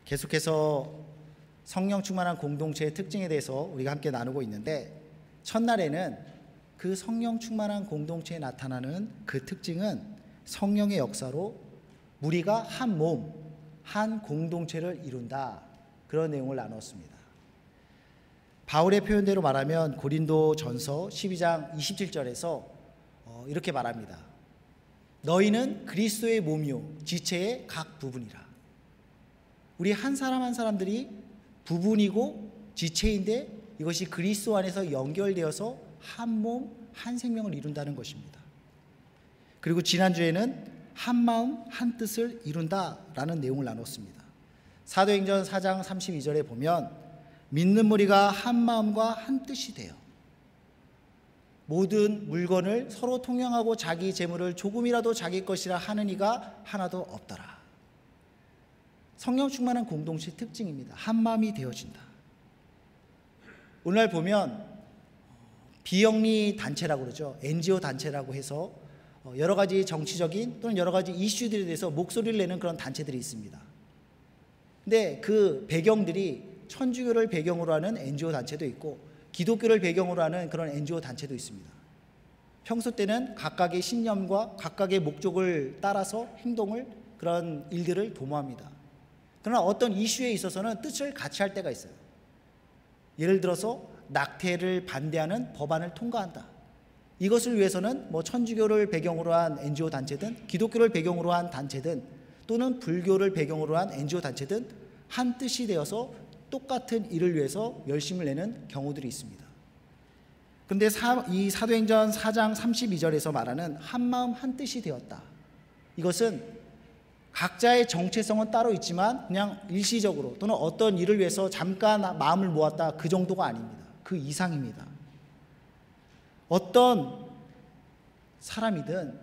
계속해서 성령 충만한 공동체의 특징에 대해서 우리가 함께 나누고 있는데, 첫날에는 그 성령 충만한 공동체에 나타나는 그 특징은 성령의 역사로 무리가 한 몸, 한 공동체를 이룬다, 그런 내용을 나눴습니다. 바울의 표현대로 말하면 고린도 전서 12장 27절에서 이렇게 말합니다. 너희는 그리스도의 몸이요 지체의 각 부분이라. 우리 한 사람 한 사람들이 부분이고 지체인데 이것이 그리스도 안에서 연결되어서 한 몸, 한 생명을 이룬다는 것입니다. 그리고 지난주에는 한 마음, 한 뜻을 이룬다라는 내용을 나눴습니다. 사도행전 4장 32절에 보면 믿는 무리가 한 마음과 한 뜻이 되어 모든 물건을 서로 통용하고 자기 재물을 조금이라도 자기 것이라 하는 이가 하나도 없더라. 성령 충만한 공동체 특징입니다. 한 마음이 되어진다. 오늘날 보면 비영리 단체라고 그러죠. NGO 단체라고 해서 여러 가지 정치적인 또는 여러 가지 이슈들에 대해서 목소리를 내는 그런 단체들이 있습니다. 근데 그 배경들이 천주교를 배경으로 하는 NGO 단체도 있고 기독교를 배경으로 하는 그런 NGO 단체도 있습니다. 평소 때는 각각의 신념과 각각의 목적을 따라서 행동을, 그런 일들을 도모합니다. 그러나 어떤 이슈에 있어서는 뜻을 같이 할 때가 있어요. 예를 들어서 낙태를 반대하는 법안을 통과한다. 이것을 위해서는 천주교를 배경으로 한 NGO 단체든 기독교를 배경으로 한 단체든 또는 불교를 배경으로 한 NGO 단체든 한 뜻이 되어서 똑같은 일을 위해서 열심을 내는 경우들이 있습니다. 그런데 이 사도행전 4장 32절에서 말하는 한 마음 한 뜻이 되었다. 이것은 각자의 정체성은 따로 있지만 그냥 일시적으로 또는 어떤 일을 위해서 잠깐 마음을 모았다, 그 정도가 아닙니다. 그 이상입니다. 어떤 사람이든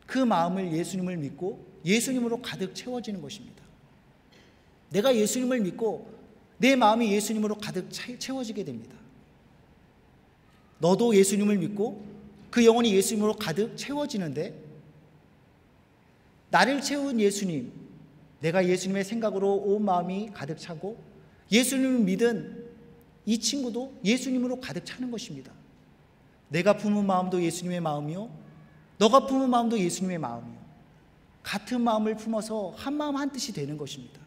그 마음을 예수님을 믿고 예수님으로 가득 채워지는 것입니다. 내가 예수님을 믿고 내 마음이 예수님으로 가득 채워지게 됩니다. 너도 예수님을 믿고 그 영혼이 예수님으로 가득 채워지는데, 나를 채운 예수님, 내가 예수님의 생각으로 온 마음이 가득 차고 예수님을 믿은 이 친구도 예수님으로 가득 차는 것입니다. 내가 품은 마음도 예수님의 마음이요, 너가 품은 마음도 예수님의 마음이요, 같은 마음을 품어서 한 마음 한 뜻이 되는 것입니다.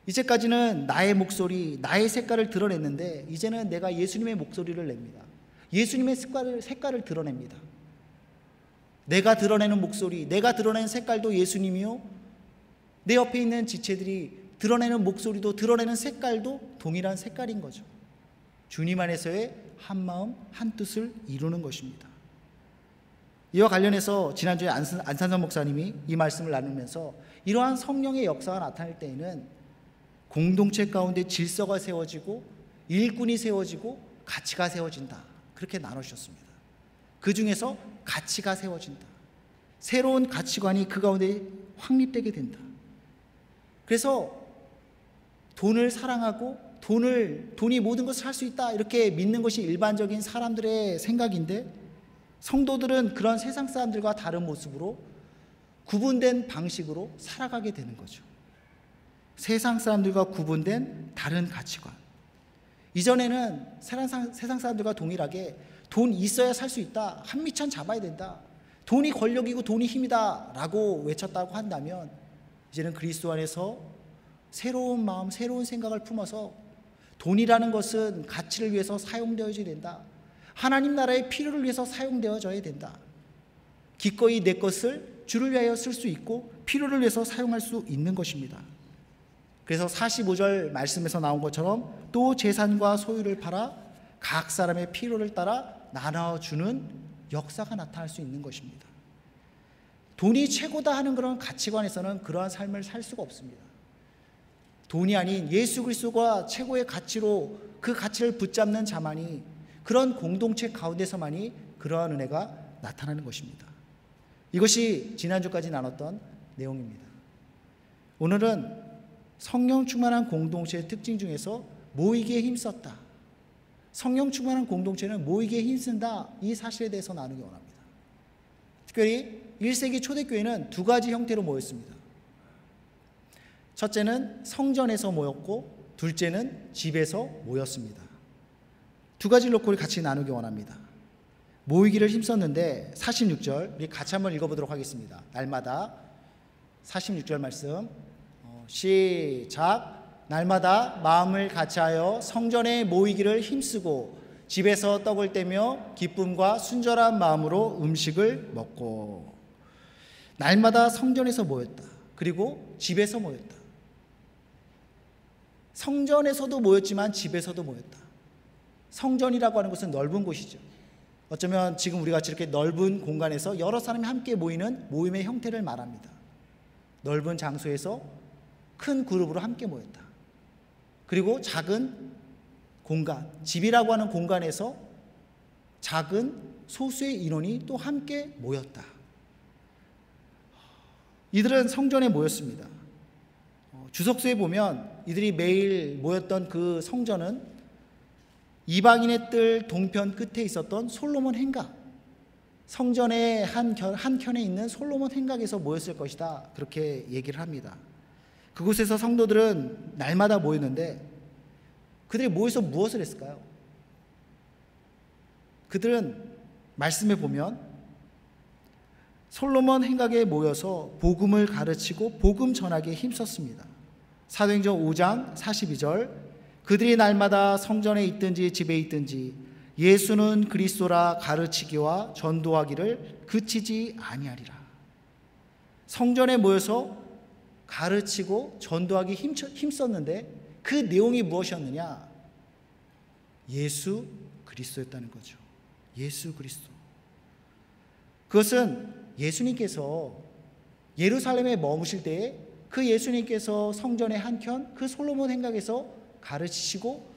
이제까지는 나의 목소리, 나의 색깔을 드러냈는데 이제는 내가 예수님의 목소리를 냅니다. 예수님의 색깔을 드러냅니다. 내가 드러내는 목소리, 내가 드러내는 색깔도 예수님이요, 내 옆에 있는 지체들이 드러내는 목소리도 드러내는 색깔도 동일한 색깔인 거죠. 주님 안에서의 한 마음 한 뜻을 이루는 것입니다. 이와 관련해서 지난주에 안산선 목사님이 이 말씀을 나누면서 이러한 성령의 역사가 나타날 때에는 공동체 가운데 질서가 세워지고 일꾼이 세워지고 가치가 세워진다, 그렇게 나누셨습니다. 그 중에서 가치가 세워진다. 새로운 가치관이 그 가운데 확립되게 된다. 그래서 돈을 사랑하고 돈이 모든 것을 할 수 있다, 이렇게 믿는 것이 일반적인 사람들의 생각인데, 성도들은 그런 세상 사람들과 다른 모습으로 구분된 방식으로 살아가게 되는 거죠. 세상 사람들과 구분된 다른 가치관. 이전에는 세상 사람들과 동일하게 돈 있어야 살 수 있다, 한미천 잡아야 된다, 돈이 권력이고 돈이 힘이다 라고 외쳤다고 한다면, 이제는 그리스도 안에서 새로운 마음, 새로운 생각을 품어서 돈이라는 것은 가치를 위해서 사용되어져야 된다, 하나님 나라의 필요를 위해서 사용되어져야 된다, 기꺼이 내 것을 주를 위하여 쓸 수 있고 필요를 위해서 사용할 수 있는 것입니다. 그래서 45절 말씀에서 나온 것처럼 또 재산과 소유를 팔아 각 사람의 필요를 따라 나눠주는 역사가 나타날 수 있는 것입니다. 돈이 최고다 하는 그런 가치관에서는 그러한 삶을 살 수가 없습니다. 돈이 아닌 예수 그리스도가 최고의 가치로 그 가치를 붙잡는 자만이, 그런 공동체 가운데서만이 그러한 은혜가 나타나는 것입니다. 이것이 지난주까지 나눴던 내용입니다. 오늘은 성령 충만한 공동체의 특징 중에서 모이기에 힘썼다, 성령 충만한 공동체는 모이기에 힘쓴다, 이 사실에 대해서 나누기 원합니다. 특별히 1세기 초대교회는 두 가지 형태로 모였습니다. 첫째는 성전에서 모였고 둘째는 집에서 모였습니다. 두 가지를 놓고 우리 같이 나누기 원합니다. 모이기를 힘썼는데 46절 우리 같이 한번 읽어보도록 하겠습니다. 날마다 46절 말씀 시작. 날마다 마음을 같이하여 성전에 모이기를 힘쓰고 집에서 떡을 떼며 기쁨과 순전한 마음으로 음식을 먹고. 날마다 성전에서 모였다. 그리고 집에서 모였다. 성전에서도 모였지만 집에서도 모였다. 성전이라고 하는 것은 넓은 곳이죠. 어쩌면 지금 우리 같이 이렇게 넓은 공간에서 여러 사람이 함께 모이는 모임의 형태를 말합니다. 넓은 장소에서 큰 그룹으로 함께 모였다. 그리고 작은 공간, 집이라고 하는 공간에서 작은 소수의 인원이 또 함께 모였다. 이들은 성전에 모였습니다. 주석서에 보면 이들이 매일 모였던 그 성전은 이방인의 뜰 동편 끝에 있었던 솔로몬 행각, 성전의 한켠에 있는 솔로몬 행각에서 모였을 것이다. 그렇게 얘기를 합니다. 그곳에서 성도들은 날마다 모였는데 그들이 모여서 무엇을 했을까요? 그들은 말씀에 보면 솔로몬 행각에 모여서 복음을 가르치고 복음 전하기에 힘썼습니다. 사도행전 5장 42절 그들이 날마다 성전에 있든지 집에 있든지 예수는 그리스도라 가르치기와 전도하기를 그치지 아니하리라. 성전에 모여서 가르치고 전도하기 힘썼는데 그 내용이 무엇이었느냐? 예수 그리스도였다는 거죠. 예수 그리스도. 그것은 예수님께서 예루살렘에 머무실 때에 그 예수님께서 성전의 한켠 그 솔로몬 행각에서 가르치시고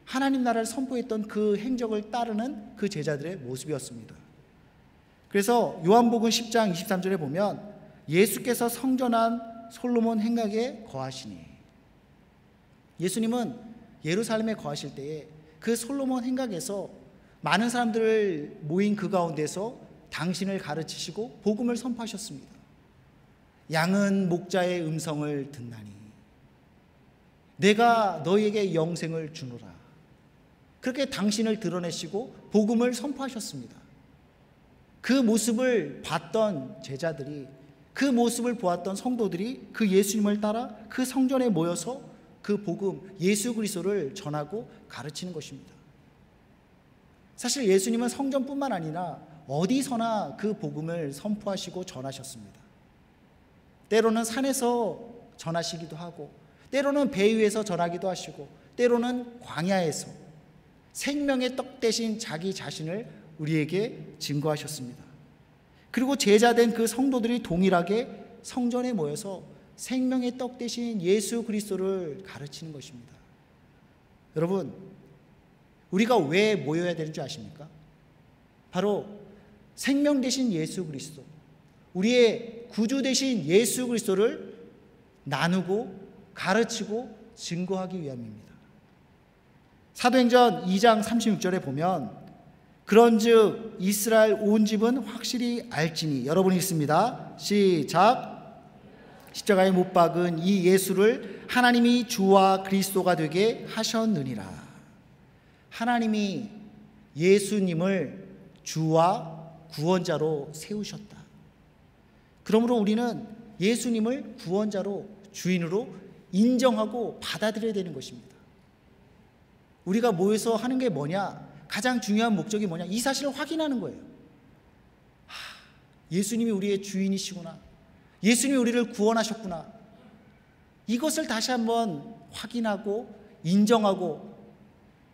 하나님 나라를 선포했던 그 행적을 따르는 그 제자들의 모습이었습니다. 그래서 요한복음 10장 23절에 보면 예수께서 성전한 솔로몬 행각에 거하시니, 예수님은 예루살렘에 거하실 때에 그 솔로몬 행각에서 많은 사람들을 모인 그 가운데서 당신을 가르치시고 복음을 선포하셨습니다. 양은 목자의 음성을 듣나니 내가 너희에게 영생을 주노라. 그렇게 당신을 드러내시고 복음을 선포하셨습니다. 그 모습을 봤던 제자들이, 그 모습을 보았던 성도들이 그 예수님을 따라 그 성전에 모여서 그 복음, 예수 그리스도를 전하고 가르치는 것입니다. 사실 예수님은 성전뿐만 아니라 어디서나 그 복음을 선포하시고 전하셨습니다. 때로는 산에서 전하시기도 하고, 때로는 배 위에서 전하기도 하시고, 때로는 광야에서 생명의 떡 대신 자기 자신을 우리에게 증거하셨습니다. 그리고 제자된 그 성도들이 동일하게 성전에 모여서 생명의 떡 대신 예수 그리스도를 가르치는 것입니다. 여러분, 우리가 왜 모여야 되는 줄 아십니까? 바로 생명 대신 예수 그리스도, 우리의 구주 대신 예수 그리스도를 나누고 가르치고 증거하기 위함입니다. 사도행전 2장 36절에 보면 그런즉 이스라엘 온 집은 확실히 알지니, 여러분 읽습니다. 시작. 십자가에 못 박은 이 예수를 하나님이 주와 그리스도가 되게 하셨느니라. 하나님이 예수님을 주와 구원자로 세우셨다. 그러므로 우리는 예수님을 구원자로, 주인으로 인정하고 받아들여야 되는 것입니다. 우리가 모여서 하는 게 뭐냐? 가장 중요한 목적이 뭐냐? 이 사실을 확인하는 거예요. 예수님이 우리의 주인이시구나. 예수님이 우리를 구원하셨구나. 이것을 다시 한번 확인하고 인정하고,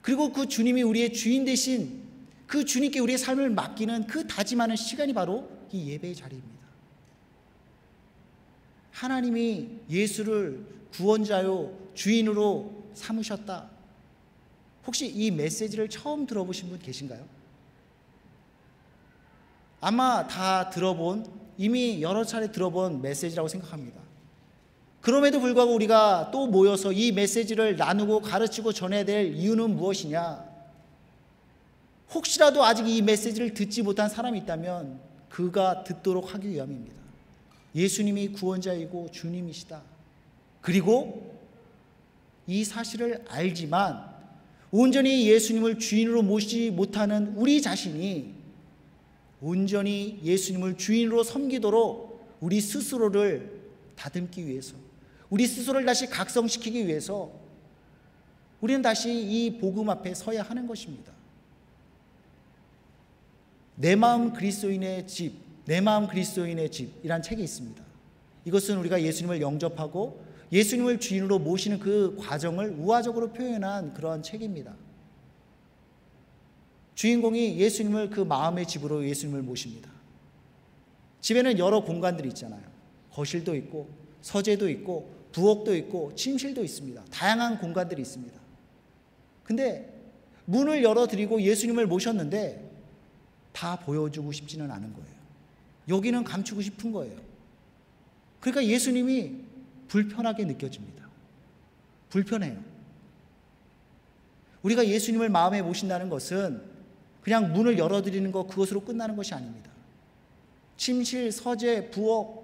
그리고 그 주님이 우리의 주인 대신 그 주님께 우리의 삶을 맡기는 그 다짐하는 시간이 바로 이 예배의 자리입니다. 하나님이 예수를 구원자요 주인으로 삼으셨다. 혹시 이 메시지를 처음 들어보신 분 계신가요? 아마 다 이미 여러 차례 들어본 메시지라고 생각합니다. 그럼에도 불구하고 우리가 또 모여서 이 메시지를 나누고 가르치고 전해야 될 이유는 무엇이냐? 혹시라도 아직 이 메시지를 듣지 못한 사람이 있다면 그가 듣도록 하기 위함입니다. 예수님이 구원자이고 주님이시다. 그리고 이 사실을 알지만 온전히 예수님을 주인으로 모시지 못하는 우리 자신이 온전히 예수님을 주인으로 섬기도록 우리 스스로를 다듬기 위해서, 우리 스스로를 다시 각성시키기 위해서 우리는 다시 이 복음 앞에 서야 하는 것입니다. 내 마음 그리스도인의 집, 내 마음 그리스도인의 집이란 책이 있습니다. 이것은 우리가 예수님을 영접하고 예수님을 주인으로 모시는 그 과정을 우화적으로 표현한 그런 책입니다. 주인공이 예수님을 그 마음의 집으로 예수님을 모십니다. 집에는 여러 공간들이 있잖아요. 거실도 있고 서재도 있고 부엌도 있고 침실도 있습니다. 다양한 공간들이 있습니다. 근데 문을 열어드리고 예수님을 모셨는데 다 보여주고 싶지는 않은 거예요. 여기는 감추고 싶은 거예요. 그러니까 예수님이 불편하게 느껴집니다. 불편해요. 우리가 예수님을 마음에 모신다는 것은 그냥 문을 열어드리는 것, 그것으로 끝나는 것이 아닙니다. 침실, 서재, 부엌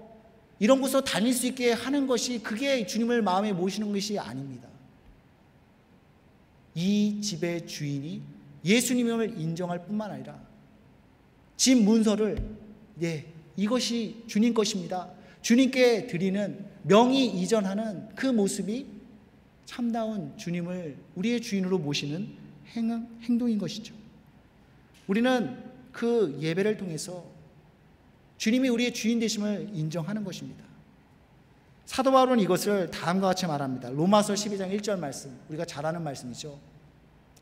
이런 곳으로 다닐 수 있게 하는 것이, 그게 주님을 마음에 모시는 것이 아닙니다. 이 집의 주인이 예수님을 인정할 뿐만 아니라 집 문서를 이것이 주님 것입니다, 주님께 드리는 명의 이전하는 그 모습이 참다운 주님을 우리의 주인으로 모시는 행동인 것이죠. 우리는 그 예배를 통해서 주님이 우리의 주인 되심을 인정하는 것입니다. 사도 바울은 이것을 다음과 같이 말합니다. 로마서 12장 1절 말씀, 우리가 잘 아는 말씀이죠.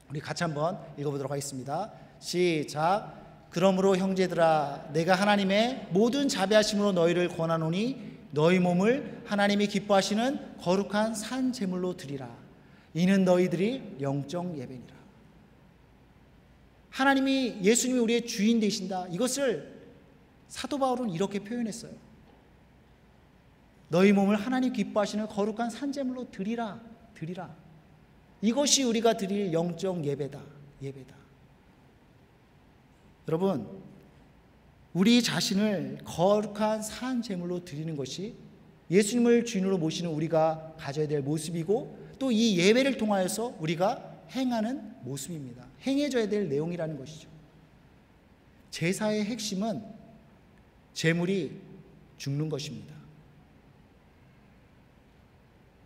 우리 같이 한번 읽어보도록 하겠습니다. 시작. 그러므로 형제들아, 내가 하나님의 모든 자비하심으로 너희를 권하노니 너희 몸을 하나님이 기뻐하시는 거룩한 산 제물로 드리라. 이는 너희들이 영적 예배니라. 하나님이, 예수님이 우리의 주인 되신다, 이것을 사도 바울은 이렇게 표현했어요. 너희 몸을 하나님 기뻐하시는 거룩한 산 제물로 드리라. 이것이 우리가 드릴 영적 예배다. 여러분, 우리 자신을 거룩한 산 제물로 드리는 것이 예수님을 주인으로 모시는 우리가 가져야 될 모습이고, 또 이 예배를 통하여서 우리가 행하는 모습입니다. 행해져야 될 내용이라는 것이죠. 제사의 핵심은 제물이 죽는 것입니다.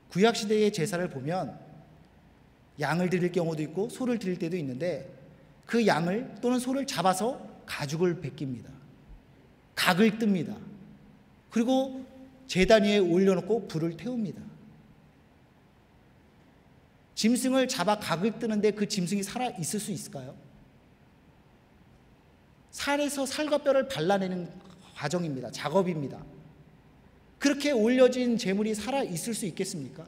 구약시대의 제사를 보면 양을 드릴 경우도 있고 소를 드릴 때도 있는데, 그 양을 또는 소를 잡아서 가죽을 벗깁니다. 각을 뜹니다. 그리고 제단 위에 올려놓고 불을 태웁니다. 짐승을 잡아 각을 뜨는데 그 짐승이 살아 있을 수 있을까요? 살에서 살과 뼈를 발라내는 과정입니다. 작업입니다. 그렇게 올려진 제물이 살아 있을 수 있겠습니까?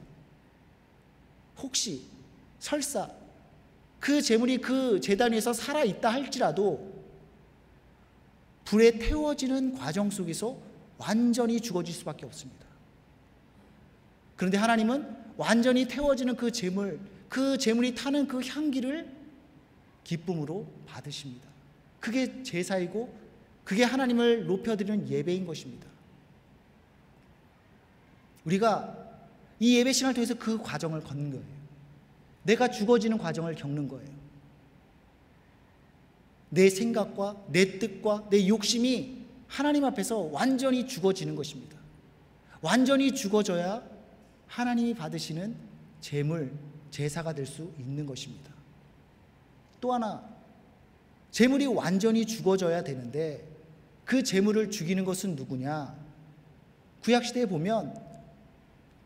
혹시 설사 그 제물이 그 제단 위에서 살아 있다 할지라도 불에 태워지는 과정 속에서 완전히 죽어질 수밖에 없습니다. 그런데 하나님은 완전히 태워지는 그 제물이 타는 그 향기를 기쁨으로 받으십니다. 그게 제사이고 그게 하나님을 높여드리는 예배인 것입니다. 우리가 이 예배 신앙을 통해서 그 과정을 걷는 거예요. 내가 죽어지는 과정을 겪는 거예요. 내 생각과 내 뜻과 내 욕심이 하나님 앞에서 완전히 죽어지는 것입니다. 완전히 죽어져야 하나님이 받으시는 제물, 제사가 될 수 있는 것입니다. 또 하나, 제물이 완전히 죽어져야 되는데 그 제물을 죽이는 것은 누구냐? 구약시대에 보면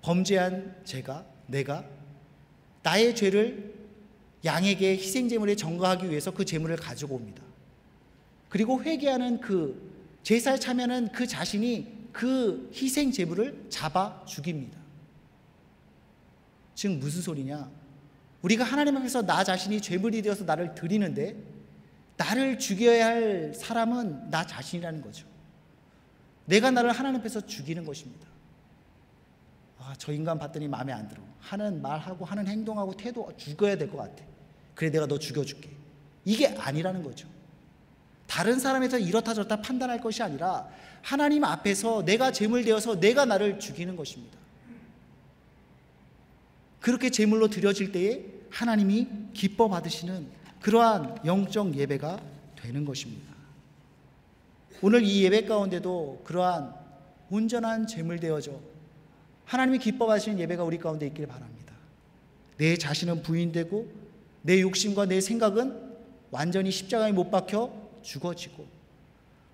범죄한 내가 나의 죄를 양에게 희생제물에 전가하기 위해서 그 제물을 가지고 옵니다. 그리고 회개하는 그 제사에 참여하는 그 자신이 그 희생제물을 잡아 죽입니다. 즉 무슨 소리냐? 우리가 하나님 앞에서 나 자신이 죄물이 되어서 나를 드리는데 나를 죽여야 할 사람은 나 자신이라는 거죠. 내가 나를 하나님 앞에서 죽이는 것입니다. 저 인간 봤더니 마음에 안 들어. 하는 말하고 하는 행동하고 태도 죽어야 될 것 같아. 그래, 내가 너 죽여줄게. 이게 아니라는 거죠. 다른 사람에서 이렇다 저렇다 판단할 것이 아니라 하나님 앞에서 내가 제물되어서 내가 나를 죽이는 것입니다. 그렇게 제물로 드려질 때에 하나님이 기뻐 받으시는 그러한 영적 예배가 되는 것입니다. 오늘 이 예배 가운데도 그러한 온전한 제물 되어져 하나님이 기뻐 받으시는 예배가 우리 가운데 있길 바랍니다. 내 자신은 부인되고 내 욕심과 내 생각은 완전히 십자가에 못 박혀 죽어지고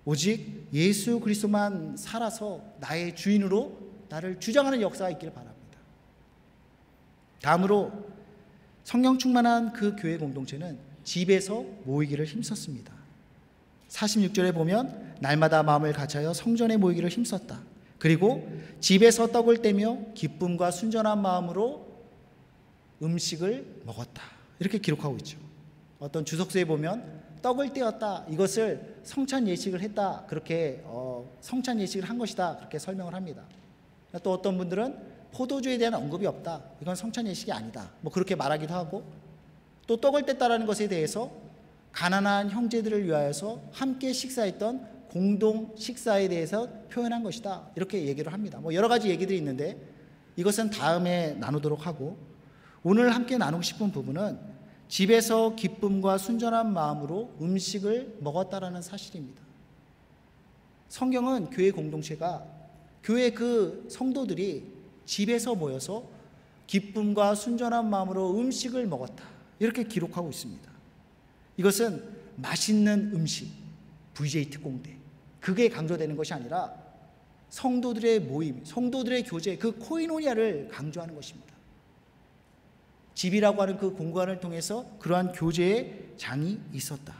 오직 예수 그리스도만 살아서 나의 주인으로 나를 주장하는 역사가 있길 바랍니다. 다음으로 성령 충만한 그 교회 공동체는 집에서 모이기를 힘썼습니다. 46절에 보면 날마다 마음을 같이하여 성전에 모이기를 힘썼다. 그리고 집에서 떡을 떼며 기쁨과 순전한 마음으로 음식을 먹었다. 이렇게 기록하고 있죠. 어떤 주석서에 보면 떡을 떼었다, 이것을 성찬 예식을 했다, 그렇게 성찬 예식을 한 것이다, 그렇게 설명을 합니다. 또 어떤 분들은 포도주에 대한 언급이 없다, 이건 성찬 예식이 아니다, 뭐 그렇게 말하기도 하고, 또 떡을 뗐다라는 것에 대해서 가난한 형제들을 위하여서 함께 식사했던 공동 식사에 대해서 표현한 것이다, 이렇게 얘기를 합니다. 뭐 여러 가지 얘기들이 있는데 이것은 다음에 나누도록 하고, 오늘 함께 나누고 싶은 부분은 집에서 기쁨과 순전한 마음으로 음식을 먹었다라는 사실입니다. 성경은 교회 공동체가, 교회 그 성도들이 집에서 모여서 기쁨과 순전한 마음으로 음식을 먹었다, 이렇게 기록하고 있습니다. 이것은 맛있는 음식, VJ 특공대, 그게 강조되는 것이 아니라 성도들의 모임, 성도들의 교제, 그 코이노니아를 강조하는 것입니다. 집이라고 하는 그 공간을 통해서 그러한 교제의 장이 있었다.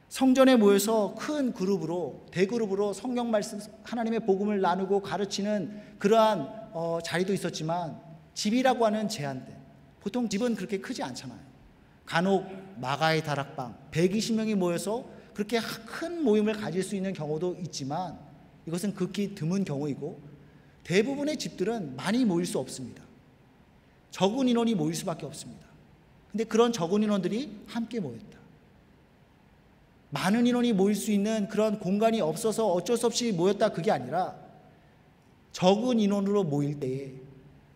성전에 모여서 큰 그룹으로, 대그룹으로 성경 말씀, 하나님의 복음을 나누고 가르치는 그러한 자리도 있었지만, 집이라고 하는 제한된, 보통 집은 그렇게 크지 않잖아요. 간혹 마가의 다락방 120명이 모여서 그렇게 큰 모임을 가질 수 있는 경우도 있지만, 이것은 극히 드문 경우이고 대부분의 집들은 많이 모일 수 없습니다. 적은 인원이 모일 수밖에 없습니다. 근데 그런 적은 인원들이 함께 모였다. 많은 인원이 모일 수 있는 그런 공간이 없어서 어쩔 수 없이 모였다, 그게 아니라 적은 인원으로 모일 때에,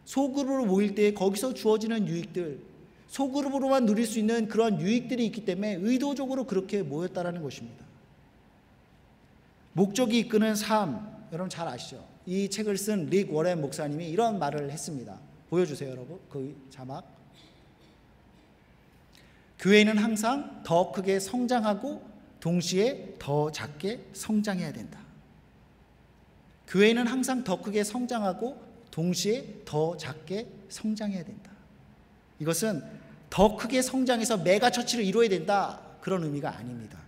소그룹으로 모일 때에 거기서 주어지는 유익들, 소그룹으로만 누릴 수 있는 그런 유익들이 있기 때문에 의도적으로 그렇게 모였다라는 것입니다. 목적이 이끄는 삶, 여러분 잘 아시죠? 이 책을 쓴 릭 워렌 목사님이 이런 말을 했습니다. 보여주세요, 여러분. 그 자막. 교회는 항상 더 크게 성장하고 동시에 더 작게 성장해야 된다. 교회는 항상 더 크게 성장하고 동시에 더 작게 성장해야 된다. 이것은 더 크게 성장해서 메가처치를 이루어야 된다, 그런 의미가 아닙니다.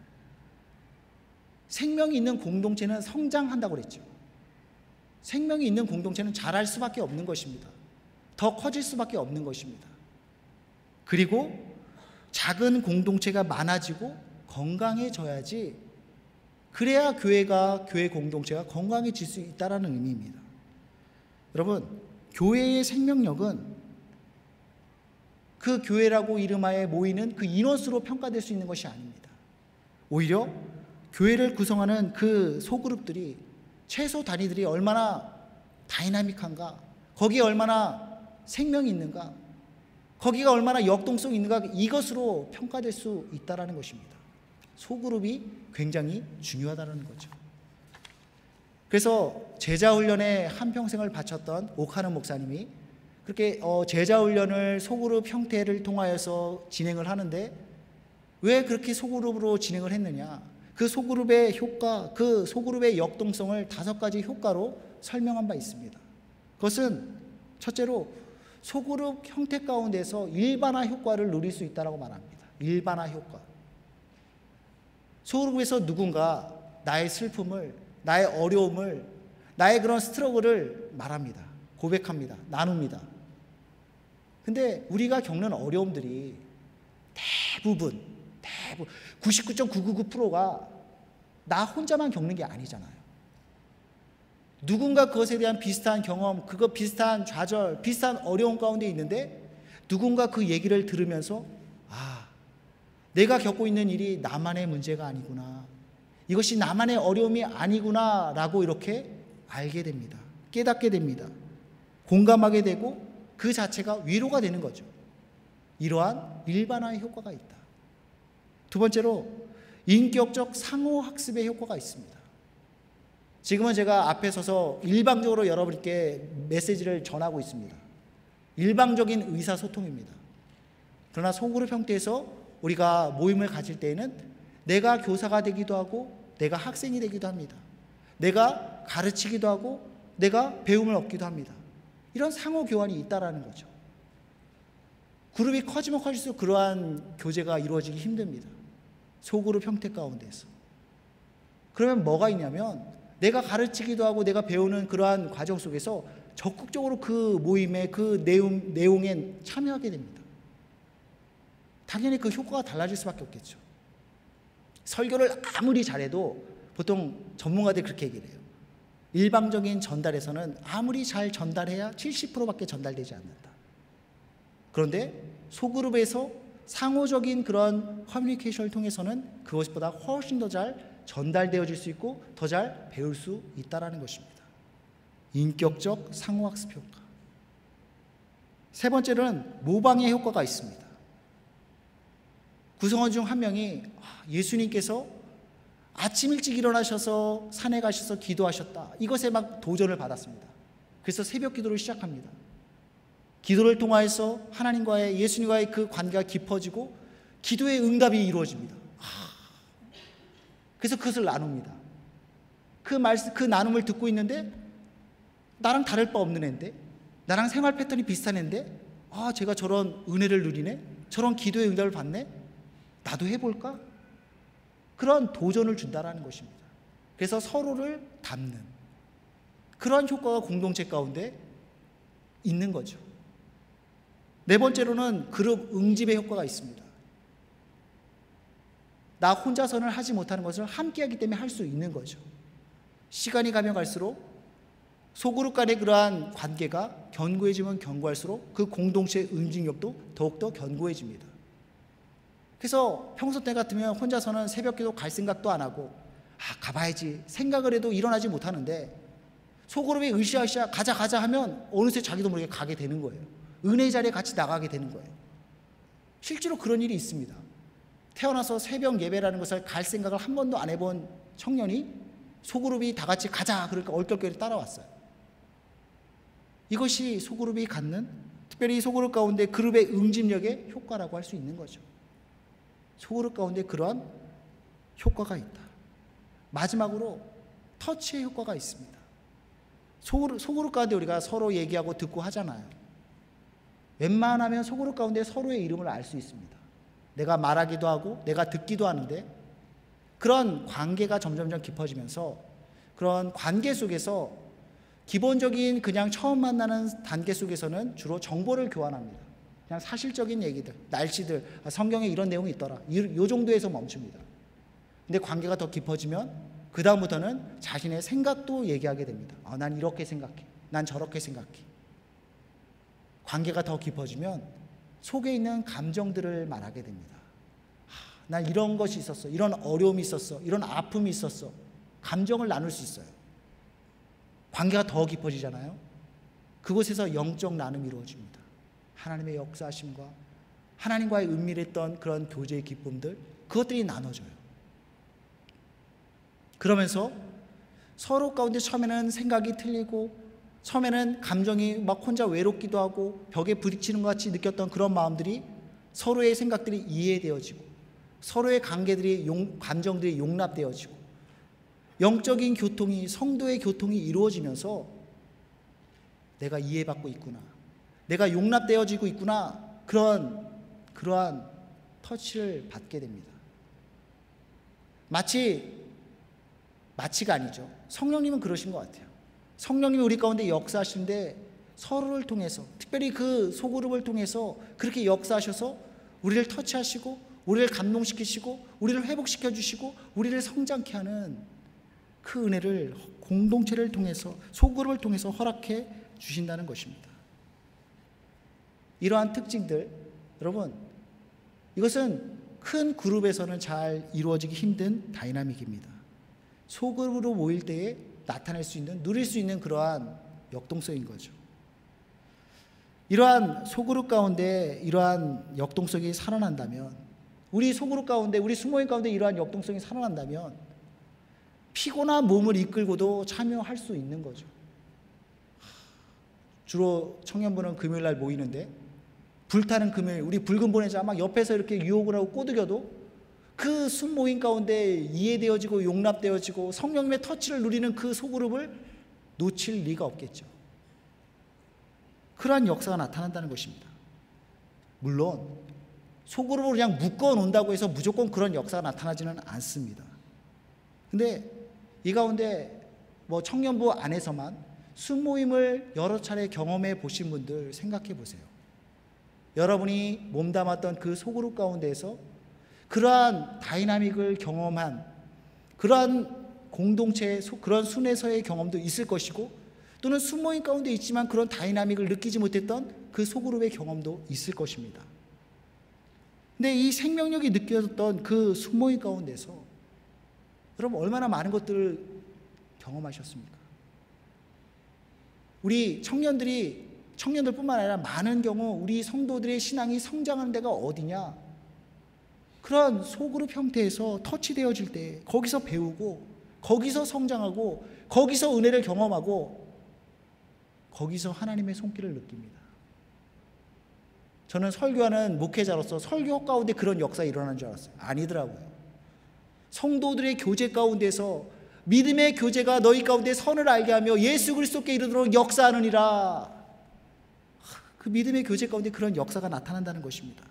생명이 있는 공동체는 성장한다고 그랬죠. 생명이 있는 공동체는 자랄 수밖에 없는 것입니다. 더 커질 수밖에 없는 것입니다. 그리고 작은 공동체가 많아지고 건강해져야지, 그래야 교회 공동체가 건강해질 수 있다는 의미입니다. 여러분, 교회의 생명력은 그 교회라고 이름하에 모이는 그 인원수로 평가될 수 있는 것이 아닙니다. 오히려 교회를 구성하는 그 소그룹들이, 최소 단위들이 얼마나 다이나믹한가, 거기에 얼마나 생명이 있는가, 거기가 얼마나 역동성이 있는가, 이것으로 평가될 수 있다는 것입니다. 소그룹이 굉장히 중요하다는 거죠. 그래서 제자훈련에 한평생을 바쳤던 오카는 목사님이 그렇게 제자훈련을 소그룹 형태를 통하여서 진행을 하는데, 왜 그렇게 소그룹으로 진행을 했느냐, 그 소그룹의 효과, 그 소그룹의 역동성을 5가지 효과로 설명한 바 있습니다. 그것은 첫째로 소그룹 형태 가운데서 일반화 효과를 누릴 수 있다고 말합니다. 일반화 효과. 소그룹에서 누군가 나의 슬픔을, 나의 어려움을, 나의 그런 스트러글을 말합니다. 고백합니다. 나눕니다. 근데 우리가 겪는 어려움들이 대부분 99.999%가 나 혼자만 겪는 게 아니잖아요. 누군가 그것에 대한 비슷한 경험, 그거 비슷한 좌절, 비슷한 어려움 가운데 있는데, 누군가 그 얘기를 들으면서 내가 겪고 있는 일이 나만의 문제가 아니구나, 이것이 나만의 어려움이 아니구나 라고 이렇게 알게 됩니다. 깨닫게 됩니다. 공감하게 되고 그 자체가 위로가 되는 거죠. 이러한 일반화의 효과가 있다. 두 번째로 인격적 상호학습의 효과가 있습니다. 지금은 제가 앞에 서서 일방적으로 여러분께 메시지를 전하고 있습니다. 일방적인 의사소통입니다. 그러나 소그룹 형태에서 우리가 모임을 가질 때에는 내가 교사가 되기도 하고 내가 학생이 되기도 합니다. 내가 가르치기도 하고 내가 배움을 얻기도 합니다. 이런 상호 교환이 있다라는 거죠. 그룹이 커지면 커질수록 그러한 교제가 이루어지기 힘듭니다. 소그룹 형태 가운데서. 그러면 뭐가 있냐면 내가 가르치기도 하고 내가 배우는 그러한 과정 속에서 적극적으로 그 모임의 그 내용에 참여하게 됩니다. 당연히 그 효과가 달라질 수밖에 없겠죠. 설교를 아무리 잘해도 보통 전문가들이 그렇게 얘기를 해요. 일방적인 전달에서는 아무리 잘 전달해야 70%밖에 전달되지 않는다. 그런데 소그룹에서 상호적인 그런 커뮤니케이션을 통해서는 그것보다 훨씬 더 잘 전달되어질 수 있고 더 잘 배울 수 있다는 것입니다. 인격적 상호학습 효과. 세 번째로는 모방의 효과가 있습니다. 구성원 중 한 명이 예수님께서 아침 일찍 일어나셔서 산에 가셔서 기도하셨다. 이것에 막 도전을 받았습니다. 그래서 새벽 기도를 시작합니다. 기도를 통하여서 하나님과의 예수님과의 그 관계가 깊어지고 기도의 응답이 이루어집니다. 그래서 그것을 나눕니다. 그 나눔을 듣고 있는데 나랑 다를 바 없는 애인데 나랑 생활 패턴이 비슷한 애인데 제가 저런 은혜를 누리네? 저런 기도의 응답을 받네? 나도 해볼까? 그런 도전을 준다라는 것입니다. 그래서 서로를 닮는 그러한 효과가 공동체 가운데 있는 거죠. 네 번째로는 그룹 응집의 효과가 있습니다. 나 혼자서는 하지 못하는 것을 함께 하기 때문에 할 수 있는 거죠. 시간이 가면 갈수록 소그룹 간의 그러한 관계가 견고해지면 견고할수록 그 공동체의 응집력도 더욱더 견고해집니다. 그래서 평소 때 같으면 혼자서는 새벽기도 갈 생각도 안 하고 가봐야지 생각을 해도 일어나지 못하는데 소그룹이 으쌰으쌰 가자 하면 어느새 자기도 모르게 가게 되는 거예요. 은혜의 자리에 같이 나가게 되는 거예요. 실제로 그런 일이 있습니다. 태어나서 새벽 예배라는 것을 갈 생각을 한 번도 안 해본 청년이 소그룹이 다 같이 가자 그러니까 얼떨결에 따라왔어요. 이것이 소그룹이 갖는 특별히 소그룹 가운데 그룹의 응집력의 효과라고 할 수 있는 거죠. 소그룹 가운데 그러한 효과가 있다. 마지막으로 터치의 효과가 있습니다. 소그룹 가운데 우리가 서로 얘기하고 듣고 하잖아요. 웬만하면 소그룹 가운데 서로의 이름을 알 수 있습니다. 내가 말하기도 하고 내가 듣기도 하는데 그런 관계가 점점점 깊어지면서 그런 관계 속에서 기본적인 그냥 처음 만나는 단계 속에서는 주로 정보를 교환합니다. 그냥 사실적인 얘기들, 날씨들, 성경에 이런 내용이 있더라. 이 정도에서 멈춥니다. 근데 관계가 더 깊어지면 그 다음부터는 자신의 생각도 얘기하게 됩니다. 난 이렇게 생각해. 난 저렇게 생각해. 관계가 더 깊어지면 속에 있는 감정들을 말하게 됩니다. 난 이런 것이 있었어. 이런 어려움이 있었어. 이런 아픔이 있었어. 감정을 나눌 수 있어요. 관계가 더 깊어지잖아요. 그곳에서 영적 나눔이 이루어집니다. 하나님의 역사하심과 하나님과의 은밀했던 그런 교제의 기쁨들, 그것들이 나눠져요. 그러면서 서로 가운데 처음에는 생각이 틀리고 처음에는 감정이 막 혼자 외롭기도 하고 벽에 부딪히는 것 같이 느꼈던 그런 마음들이 서로의 생각들이 이해되어지고 서로의 감정들이 용납되어지고 영적인 교통이 성도의 교통이 이루어지면서 내가 이해받고 있구나, 내가 용납되어지고 있구나, 그러한 터치를 받게 됩니다. 마치가 아니죠. 성령님은 그러신 것 같아요. 성령님이 우리 가운데 역사하시는데 서로를 통해서 특별히 그 소그룹을 통해서 그렇게 역사하셔서 우리를 터치하시고 우리를 감동시키시고 우리를 회복시켜 주시고 우리를 성장케 하는 그 은혜를 공동체를 통해서 소그룹을 통해서 허락해 주신다는 것입니다. 이러한 특징들, 여러분, 이것은 큰 그룹에서는 잘 이루어지기 힘든 다이나믹입니다. 소그룹으로 모일 때에 나타낼 수 있는, 누릴 수 있는 그러한 역동성인 거죠. 이러한 소그룹 가운데 이러한 역동성이 살아난다면, 우리 소그룹 가운데, 우리 수모임 가운데 이러한 역동성이 살아난다면 피곤한 몸을 이끌고도 참여할 수 있는 거죠. 주로 청년부는 금요일 날 모이는데, 불타는 금요일, 우리 붉은 보내자 막 옆에서 이렇게 유혹을 하고 꼬드겨도 그 순모임 가운데 이해되어지고 용납되어지고 성령님의 터치를 누리는 그 소그룹을 놓칠 리가 없겠죠. 그러한 역사가 나타난다는 것입니다. 물론 소그룹으로 그냥 묶어 놓는다고 해서 무조건 그런 역사가 나타나지는 않습니다. 근데 이 가운데 청년부 안에서만 순모임을 여러 차례 경험해 보신 분들 생각해 보세요. 여러분이 몸담았던 그 소그룹 가운데에서 그러한 다이나믹을 경험한 그러한 공동체, 그런 순회서의 경험도 있을 것이고, 또는 순모임 가운데 있지만 그런 다이나믹을 느끼지 못했던 그 소그룹의 경험도 있을 것입니다. 근데 이 생명력이 느껴졌던 그 순모임 가운데서 여러분 얼마나 많은 것들을 경험하셨습니까? 우리 청년들뿐만 아니라 많은 경우 우리 성도들의 신앙이 성장하는 데가 어디냐? 그런 소그룹 형태에서 터치되어질 때 거기서 배우고, 거기서 성장하고, 거기서 은혜를 경험하고, 거기서 하나님의 손길을 느낍니다. 저는 설교하는 목회자로서 설교 가운데 그런 역사가 일어나는 줄 알았어요. 아니더라고요. 성도들의 교제 가운데서 믿음의 교제가 너희 가운데 선을 알게 하며 예수 그리스도께 이르도록 역사하느니라. 그 믿음의 교제 가운데 그런 역사가 나타난다는 것입니다.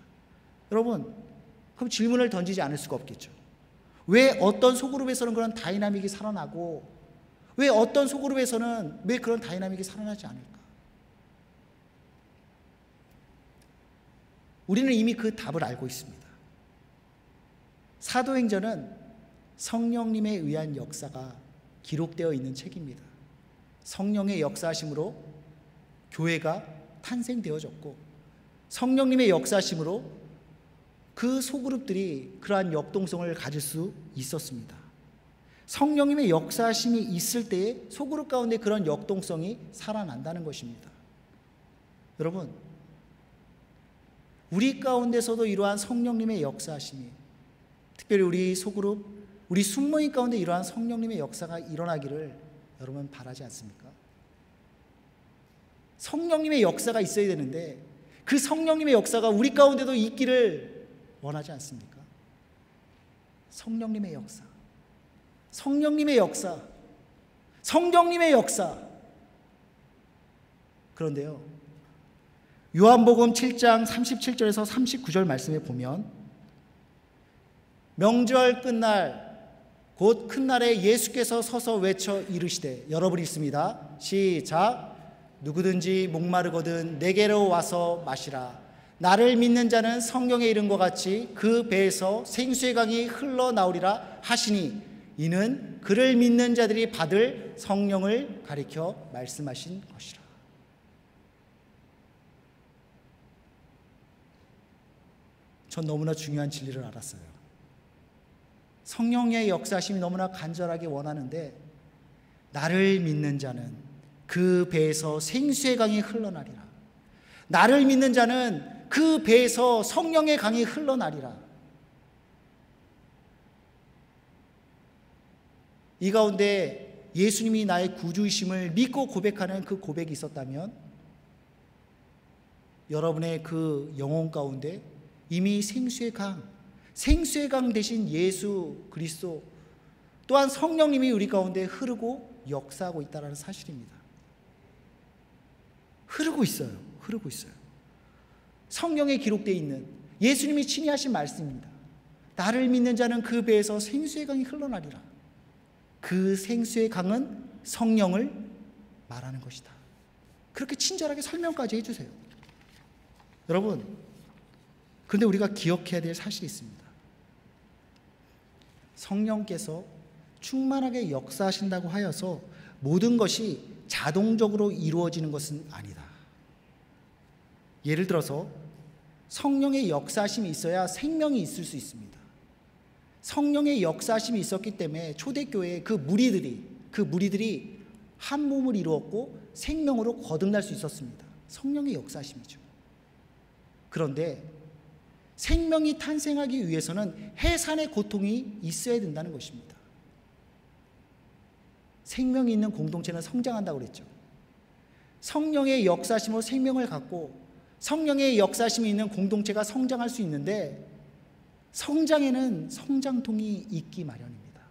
여러분, 그럼 질문을 던지지 않을 수가 없겠죠. 왜 어떤 소그룹에서는 그런 다이나믹이 살아나고, 왜 어떤 소그룹에서는 왜 그런 다이나믹이 살아나지 않을까? 우리는 이미 그 답을 알고 있습니다. 사도행전은 성령님에 의한 역사가 기록되어 있는 책입니다. 성령의 역사하심으로 교회가 탄생되어졌고, 성령님의 역사하심으로 그 소그룹들이 그러한 역동성을 가질 수 있었습니다. 성령님의 역사하심이 있을 때에 소그룹 가운데 그런 역동성이 살아난다는 것입니다. 여러분, 우리 가운데서도 이러한 성령님의 역사하심이, 특별히 우리 소그룹, 우리 순모임 가운데 이러한 성령님의 역사가 일어나기를 여러분 바라지 않습니까? 성령님의 역사가 있어야 되는데 그 성령님의 역사가 우리 가운데도 있기를 원하지 않습니까? 성령님의 역사, 성령님의 역사, 성령님의 역사. 그런데요, 요한복음 7장 37절에서 39절 말씀에 보면, 명절 끝날 곧 큰 날에 예수께서 서서 외쳐 이르시되, 여러분 읽습니다. 시작. 누구든지 목마르거든 내게로 와서 마시라. 나를 믿는 자는 성경에 이른 것 같이 그 배에서 생수의 강이 흘러나오리라 하시니, 이는 그를 믿는 자들이 받을 성령을 가리켜 말씀하신 것이라. 전 너무나 중요한 진리를 알았어요. 성령의 역사심이 너무나 간절하게 원하는데, 나를 믿는 자는 그 배에서 생수의 강이 흘러나리라. 나를 믿는 자는 그 배에서 성령의 강이 흘러나리라. 이 가운데 예수님이 나의 구주이심을 믿고 고백하는 그 고백이 있었다면, 여러분의 그 영혼 가운데 이미 생수의 강 대신 예수 그리스도 또한 성령님이 우리 가운데 흐르고 역사하고 있다는 사실입니다. 흐르고 있어요. 성경에 기록되어 있는 예수님이 친히 하신 말씀입니다. 나를 믿는 자는 그 배에서 생수의 강이 흘러나리라. 그 생수의 강은 성령을 말하는 것이다. 그렇게 친절하게 설명까지 해주세요. 여러분, 그런데 우리가 기억해야 될 사실이 있습니다. 성령께서 충만하게 역사하신다고 하여서 모든 것이 자동적으로 이루어지는 것은 아니다. 예를 들어서 성령의 역사하심이 있어야 생명이 있을 수 있습니다. 성령의 역사하심이 있었기 때문에 초대교회의 그 무리들이 한 몸을 이루었고 생명으로 거듭날 수 있었습니다. 성령의 역사심이죠. 그런데 생명이 탄생하기 위해서는 해산의 고통이 있어야 된다는 것입니다. 생명이 있는 공동체는 성장한다고 그랬죠. 성령의 역사심으로 생명을 갖고 성령의 역사심이 있는 공동체가 성장할 수 있는데, 성장에는 성장통이 있기 마련입니다.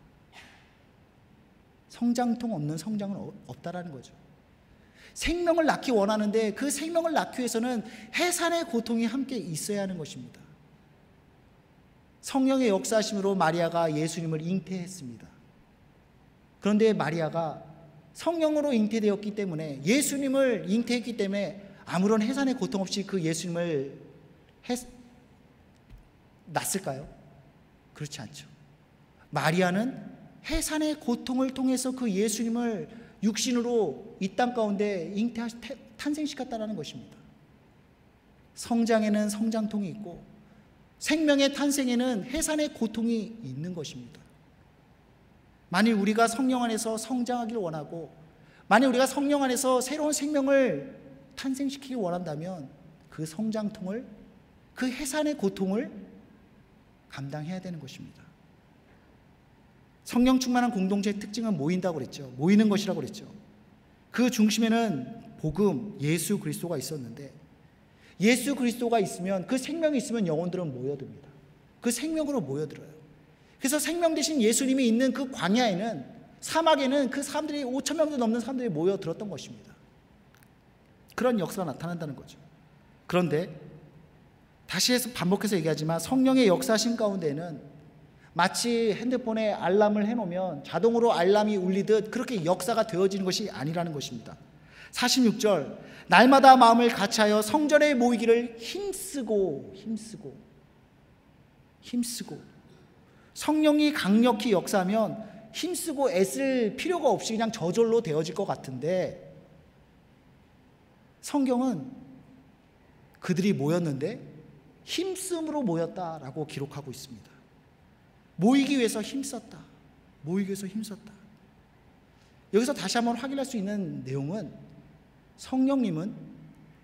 성장통 없는 성장은 없다라는 거죠. 생명을 낳기 원하는데 그 생명을 낳기 위해서는 해산의 고통이 함께 있어야 하는 것입니다. 성령의 역사심으로 마리아가 예수님을 잉태했습니다. 그런데 마리아가 성령으로 잉태되었기 때문에, 예수님을 잉태했기 때문에 아무런 해산의 고통 없이 그 예수님을 낳았을까요? 그렇지 않죠. 마리아는 해산의 고통을 통해서 그 예수님을 육신으로 이 땅 가운데 탄생시켰다는 것입니다. 성장에는 성장통이 있고 생명의 탄생에는 해산의 고통이 있는 것입니다. 만일 우리가 성령 안에서 성장하기를 원하고, 만일 우리가 성령 안에서 새로운 생명을 탄생시키길 원한다면 그 성장통을, 그 해산의 고통을 감당해야 되는 것입니다. 성령 충만한 공동체의 특징은 모인다고 그랬죠. 모이는 것이라고 그랬죠. 그 중심에는 복음, 예수 그리스도가 있었는데, 예수 그리스도가 있으면, 그 생명이 있으면 영혼들은 모여듭니다. 그 생명으로 모여들어요. 그래서 생명 대신 예수님이 있는 그 광야에는, 사막에는 그 사람들이 5천 명도 넘는 사람들이 모여들었던 것입니다. 그런 역사가 나타난다는 거죠. 그런데 다시 해서 반복해서 얘기하지만, 성령의 역사심 가운데는 마치 핸드폰에 알람을 해놓으면 자동으로 알람이 울리듯 그렇게 역사가 되어지는 것이 아니라는 것입니다. 46절, 날마다 마음을 같이하여 성전에 모이기를 힘쓰고. 성령이 강력히 역사하면 힘쓰고 애쓸 필요가 없이 그냥 저절로 되어질 것 같은데, 성경은 그들이 모였는데 힘쓰므로 모였다라고 기록하고 있습니다. 모이기 위해서 힘썼다. 모이기 위해서 힘썼다. 여기서 다시 한번 확인할 수 있는 내용은, 성령님은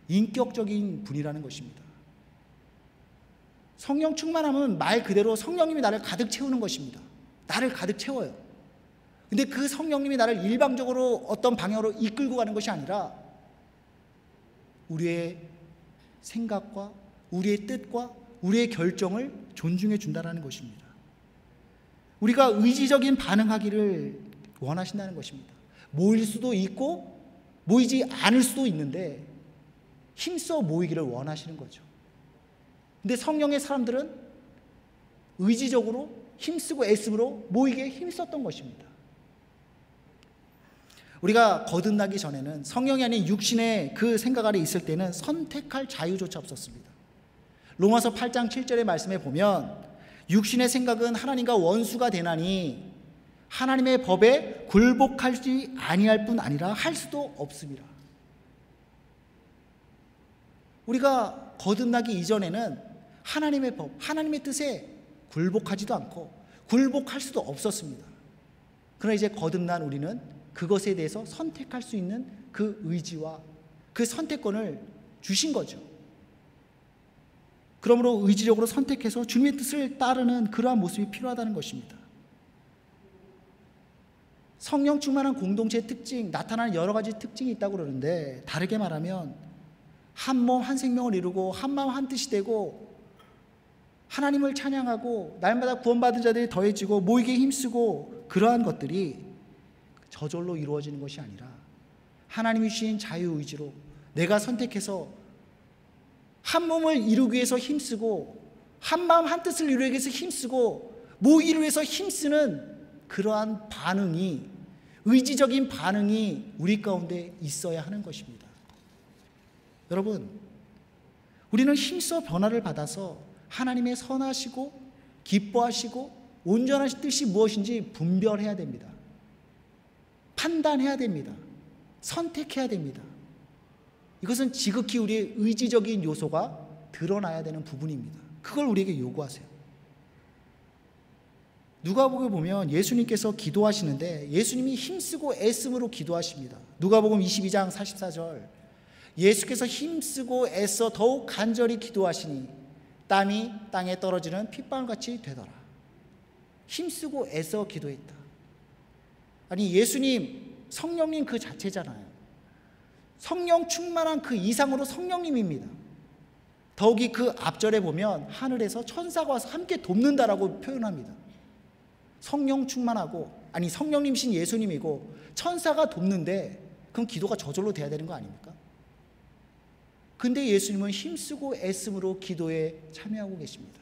인격적인 분이라는 것입니다. 성령 충만함은 말 그대로 성령님이 나를 가득 채우는 것입니다. 나를 가득 채워요. 근데 그 성령님이 나를 일방적으로 어떤 방향으로 이끌고 가는 것이 아니라 우리의 생각과 우리의 뜻과 우리의 결정을 존중해 준다는 것입니다. 우리가 의지적인 반응하기를 원하신다는 것입니다. 모일 수도 있고 모이지 않을 수도 있는데 힘써 모이기를 원하시는 거죠. 근데 성령의 사람들은 의지적으로 힘쓰고 애씀으로 모이기에 힘썼던 것입니다. 우리가 거듭나기 전에는, 성령이 아닌 육신의 그 생각 아래 있을 때는 선택할 자유조차 없었습니다. 로마서 8장 7절의 말씀에 보면, 육신의 생각은 하나님과 원수가 되나니 하나님의 법에 굴복하지 아니할 뿐 아니라 할 수도 없습니다. 우리가 거듭나기 이전에는 하나님의 법, 하나님의 뜻에 굴복하지도 않고 굴복할 수도 없었습니다. 그러나 이제 거듭난 우리는 그것에 대해서 선택할 수 있는 그 의지와 그 선택권을 주신 거죠. 그러므로 의지적으로 선택해서 주님의 뜻을 따르는 그러한 모습이 필요하다는 것입니다. 성령 충만한 공동체의 특징, 나타나는 여러 가지 특징이 있다고 그러는데, 다르게 말하면 한 몸 한 생명을 이루고 한 마음 한 뜻이 되고 하나님을 찬양하고 날마다 구원받은 자들이 더해지고 모이기에 힘쓰고, 그러한 것들이 저절로 이루어지는 것이 아니라 하나님이 주신 자유의지로 내가 선택해서 한 몸을 이루기 위해서 힘쓰고 한 마음 한 뜻을 이루기 위해서 힘쓰고 모이기를 위해서 힘쓰는 그러한 반응이, 의지적인 반응이 우리 가운데 있어야 하는 것입니다. 여러분, 우리는 힘써 변화를 받아서 하나님의 선하시고 기뻐하시고 온전하신 뜻이 무엇인지 분별해야 됩니다. 판단해야 됩니다. 선택해야 됩니다. 이것은 지극히 우리의 의지적인 요소가 드러나야 되는 부분입니다. 그걸 우리에게 요구하세요. 누가복음에 보면 예수님께서 기도하시는데 예수님이 힘쓰고 애씀으로 기도하십니다. 누가복음 22장 44절, 예수께서 힘쓰고 애써 더욱 간절히 기도하시니 땀이 땅에 떨어지는 핏방울같이 되더라. 힘쓰고 애써 기도했다. 아니, 예수님, 성령님 그 자체잖아요. 성령 충만한 그 이상으로 성령님입니다. 더욱이 그 앞절에 보면 하늘에서 천사가 와서 함께 돕는다라고 표현합니다. 성령 충만하고, 아니 성령님이신 예수님이고 천사가 돕는데 그럼 기도가 저절로 돼야 되는 거 아닙니까? 근데 예수님은 힘쓰고 애씀으로 기도에 참여하고 계십니다.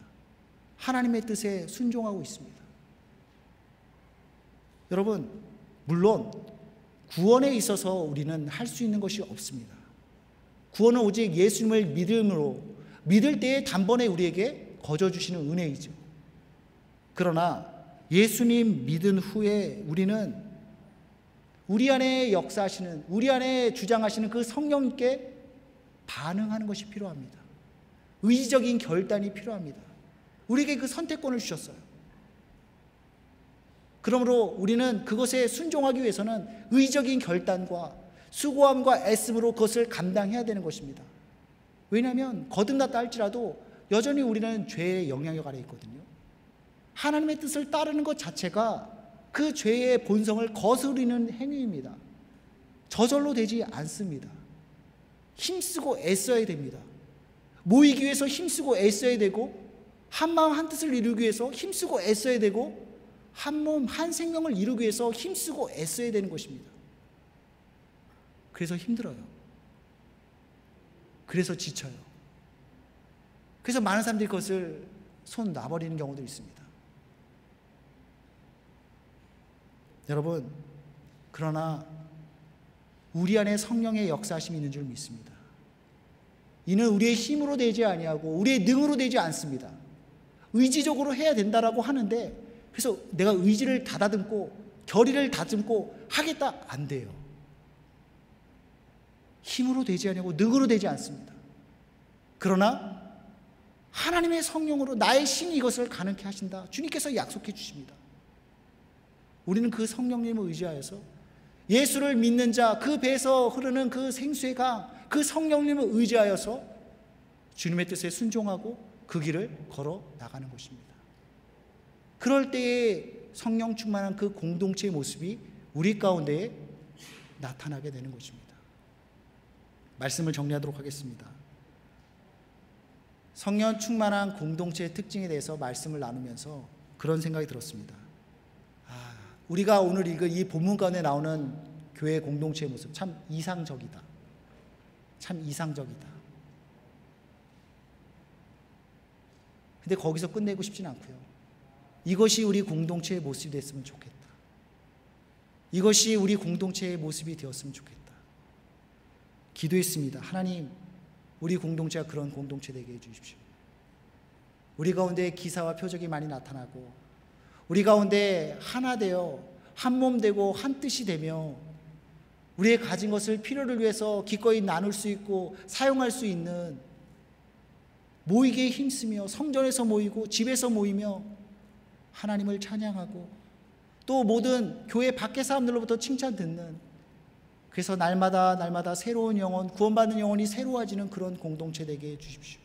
하나님의 뜻에 순종하고 있습니다. 여러분, 물론 구원에 있어서 우리는 할 수 있는 것이 없습니다. 구원은 오직 예수님을 믿음으로, 믿을 때에 단번에 우리에게 거저주시는 은혜이죠. 그러나 예수님 믿은 후에 우리는 우리 안에 역사하시는, 우리 안에 주장하시는 그 성령님께 반응하는 것이 필요합니다. 의지적인 결단이 필요합니다. 우리에게 그 선택권을 주셨어요. 그러므로 우리는 그것에 순종하기 위해서는 의지적인 결단과 수고함과 애씀으로 그것을 감당해야 되는 것입니다. 왜냐하면 거듭났다 할지라도 여전히 우리는 죄의 영향력 아래 있거든요. 하나님의 뜻을 따르는 것 자체가 그 죄의 본성을 거스르는 행위입니다. 저절로 되지 않습니다. 힘쓰고 애써야 됩니다. 모이기 위해서 힘쓰고 애써야 되고, 한마음 한뜻을 이루기 위해서 힘쓰고 애써야 되고, 한몸 한생명을 이루기 위해서 힘쓰고 애써야 되는 것입니다. 그래서 힘들어요. 그래서 지쳐요. 그래서 많은 사람들이 그것을 손 놔버리는 경우도 있습니다. 여러분, 그러나 우리 안에 성령의 역사하심이 있는 줄 믿습니다. 이는 우리의 힘으로 되지 아니하고 우리의 능으로 되지 않습니다. 의지적으로 해야 된다라고 하는데, 그래서 내가 의지를 다듬고 결의를 다듬고 하겠다, 안 돼요. 힘으로 되지 아니하고 능으로 되지 않습니다. 그러나 하나님의 성령으로 나의 신이 이것을 가능케 하신다, 주님께서 약속해 주십니다. 우리는 그 성령님을 의지하여서 예수를 믿는 자, 그 배에서 흐르는 그 생수의 강, 그 성령님을 의지하여서 주님의 뜻에 순종하고 그 길을 걸어 나가는 것입니다. 그럴 때에 성령 충만한 그 공동체의 모습이 우리 가운데에 나타나게 되는 것입니다. 말씀을 정리하도록 하겠습니다. 성령 충만한 공동체의 특징에 대해서 말씀을 나누면서 그런 생각이 들었습니다. 우리가 오늘 읽은 이 본문 가운데 나오는 교회 공동체의 모습 참 이상적이다. 참 이상적이다. 근데 거기서 끝내고 싶진 않고요. 이것이 우리 공동체의 모습이 됐으면 좋겠다. 이것이 우리 공동체의 모습이 되었으면 좋겠다. 기도했습니다. 하나님, 우리 공동체가 그런 공동체 되게 해주십시오. 우리 가운데 기사와 표적이 많이 나타나고, 우리 가운데 하나 되어 한 몸 되고 한 뜻이 되며, 우리의 가진 것을 필요를 위해서 기꺼이 나눌 수 있고 사용할 수 있는, 모이기에 힘쓰며 성전에서 모이고 집에서 모이며 하나님을 찬양하고, 또 모든 교회 밖의 사람들로부터 칭찬 듣는, 그래서 날마다 새로운 영혼, 구원받는 영혼이 새로워지는 그런 공동체 되게 해주십시오.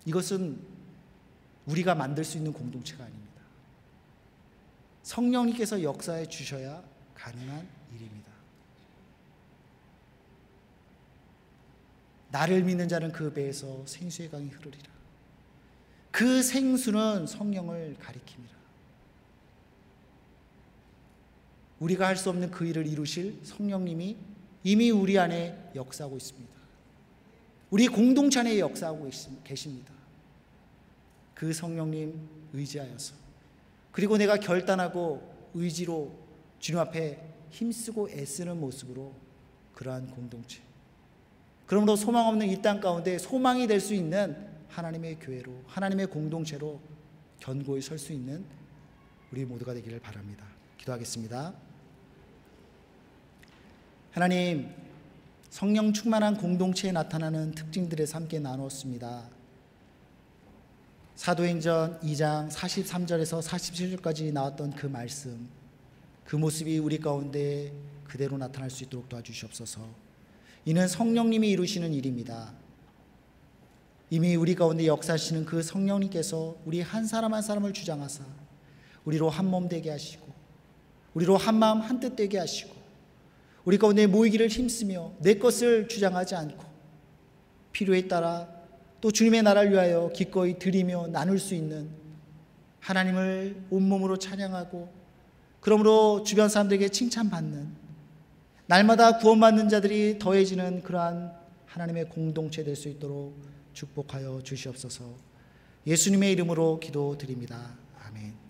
이것은 우리가 만들 수 있는 공동체가 아닙니다. 성령님께서 역사해 주셔야 가능한 일입니다. 나를 믿는 자는 그 배에서 생수의 강이 흐르리라. 그 생수는 성령을 가리킵니다. 우리가 할 수 없는 그 일을 이루실 성령님이 이미 우리 안에 역사하고 있습니다. 우리 공동체 안에 역사하고 계십니다. 그 성령님 의지하여서, 그리고 내가 결단하고 의지로 주님 앞에 힘쓰고 애쓰는 모습으로 그러한 공동체, 그러므로 소망 없는 이 땅 가운데 소망이 될 수 있는 하나님의 교회로, 하나님의 공동체로 견고히 설 수 있는 우리 모두가 되기를 바랍니다. 기도하겠습니다. 하나님, 성령 충만한 공동체에 나타나는 특징들에서 함께 나누었습니다. 사도행전 2장 43절에서 47절까지 나왔던 그 말씀, 그 모습이 우리 가운데 그대로 나타날 수 있도록 도와주시옵소서. 이는 성령님이 이루시는 일입니다. 이미 우리 가운데 역사하시는 그 성령님께서 우리 한 사람 한 사람을 주장하사 우리로 한 몸 되게 하시고 우리로 한 마음 한 뜻 되게 하시고 우리 가운데 모이기를 힘쓰며 내 것을 주장하지 않고 필요에 따라 또 주님의 나라를 위하여 기꺼이 드리며 나눌 수 있는 하나님을 온몸으로 찬양하고 그러므로 주변 사람들에게 칭찬받는 날마다 구원받는 자들이 더해지는 그러한 하나님의 공동체 될 수 있도록 축복하여 주시옵소서. 예수님의 이름으로 기도드립니다. 아멘.